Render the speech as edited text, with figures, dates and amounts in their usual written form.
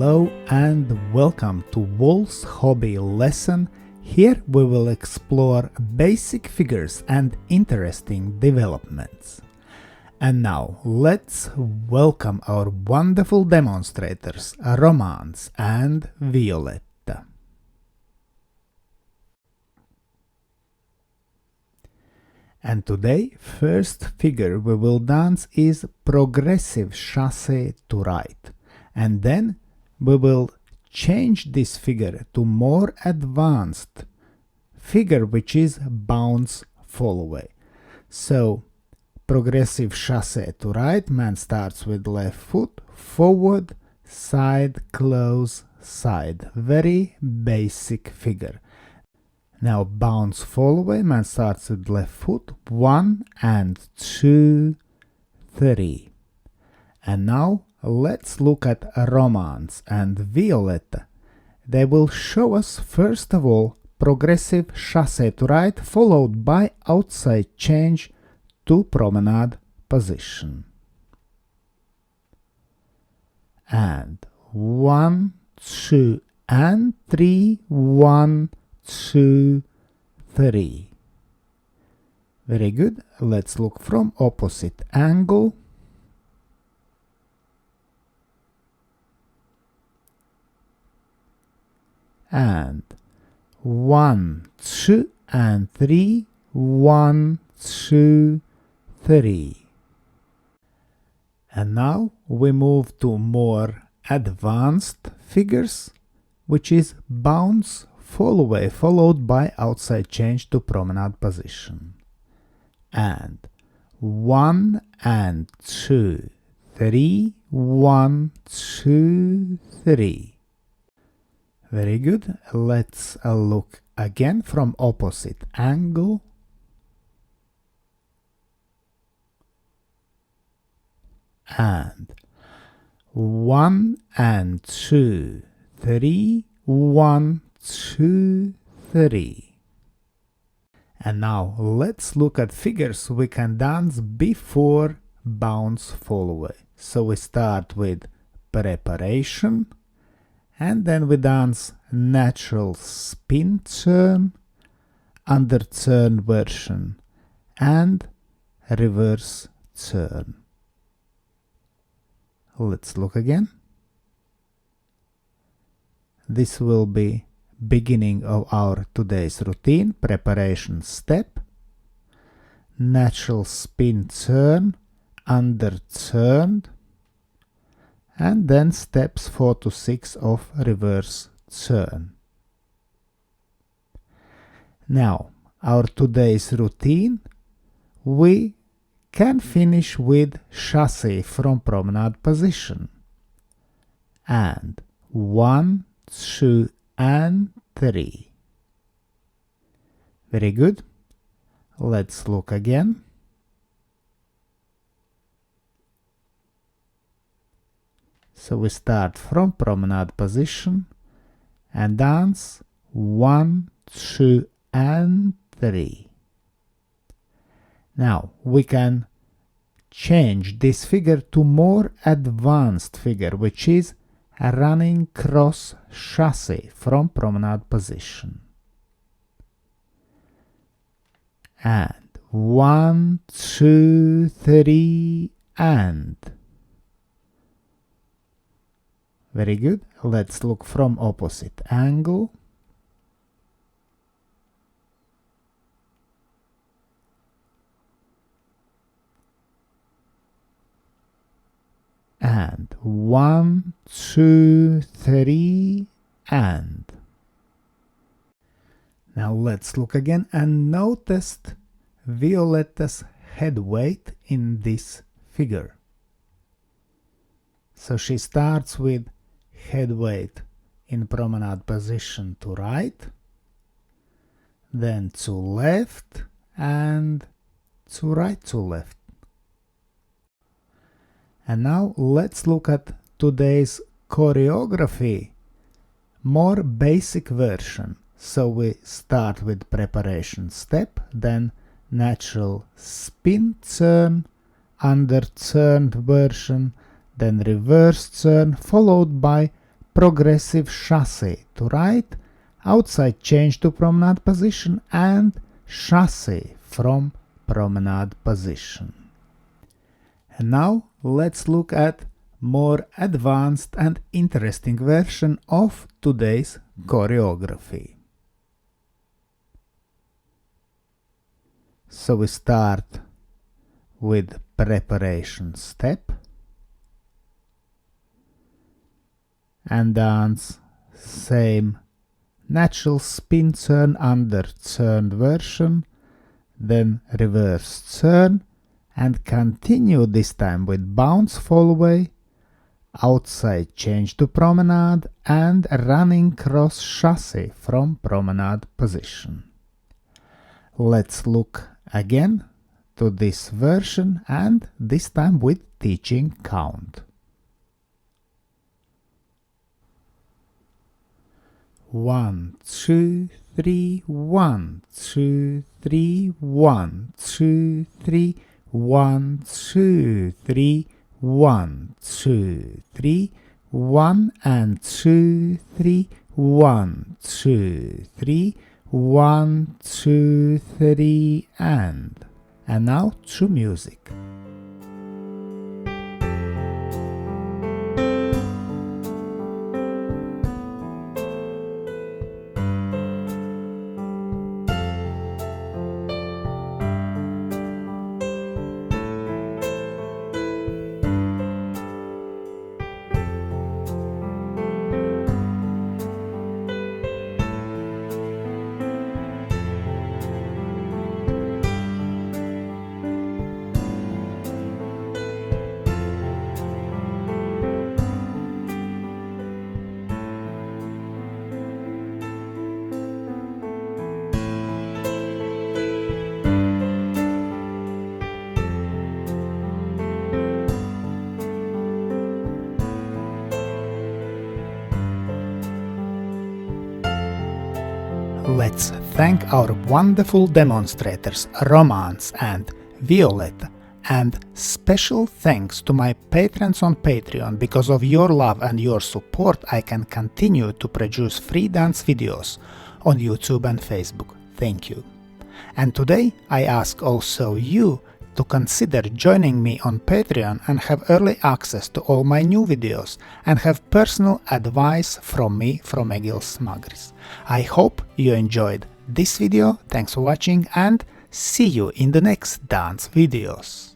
Hello and welcome to Waltz hobby lesson. Here we will explore basic figures and interesting developments. And now let's welcome our wonderful demonstrators, Romance and Violetta. And today, first figure we will dance is progressive chasse to right. And then we will change this figure to more advanced figure, which is bounce Fallaway. So progressive chasse to right, man starts with left foot, forward, side, close, side. Very basic figure. Now bounce Fallaway, man starts with left foot, 1 and 2, 3. And now let's look at Romance and Violetta. They will show us first of all progressive chasse to right, followed by outside change to promenade position. And 1, 2 and 3, 1, 2, 3. Very good. Let's look from opposite angle. And 1, 2 and 3, 1, 2, 3. And now we move to more advanced figures, which is bounce Fallaway followed by outside change to promenade position. And 1 and 2, 3, 1, 2, 3. Very good. Let's look again from opposite angle. And 1 and 2, 3, 1, 2, 3. And now let's look at figures we can dance before bounce Fallaway. So we start with preparation. And then we dance natural spin turn, under turn version, and reverse turn. Let's look again. This will be beginning of our today's routine, preparation step, natural spin turn, under turned, and then steps 4 to 6 of reverse turn. Now, our today's routine, we can finish with chasse from promenade position. And 1, 2, and 3. Very good. Let's look again. So we start from promenade position and dance 1, 2, and 3. Now we can change this figure to more advanced figure, which is a running cross chasse from promenade position. And 1, 2, 3, and. Very good. Let's look from opposite angle. And 1, 2, 3, and. Now let's look again and notice Violetta's head weight in this figure. So she starts with head weight in promenade position to right, then to left, and to right to left. And now let's look at today's choreography, more basic version. So we start with preparation step, then natural spin turn, under turned version, then reverse turn, followed by progressive chasse to right, outside change to promenade position, and chasse from promenade position. And now let's look at more advanced and interesting version of today's choreography. So we start with preparation step and dance same natural spin turn under turned version, then reverse turn, and continue this time with bounce Fallaway, outside change to promenade, and running cross chasse from promenade position. Let's look again to this version, and this time with teaching count. 1, 2, 3, 1, 2, 3, 1, 2, 3, 1, 2, 3, 1, 2, 3, 1 and 2, 3, 1, 2, 3, 1, 2, 3, and now to music. Let's thank our wonderful demonstrators Romance and Violetta, and special thanks to my patrons on Patreon. Because of your love and your support, I can continue to produce free dance videos on YouTube and Facebook. Thank you. And today I ask also you to consider joining me on Patreon and have early access to all my new videos and have personal advice from me, from Egils Smagris. I hope you enjoyed this video, thanks for watching, and see you in the next dance videos.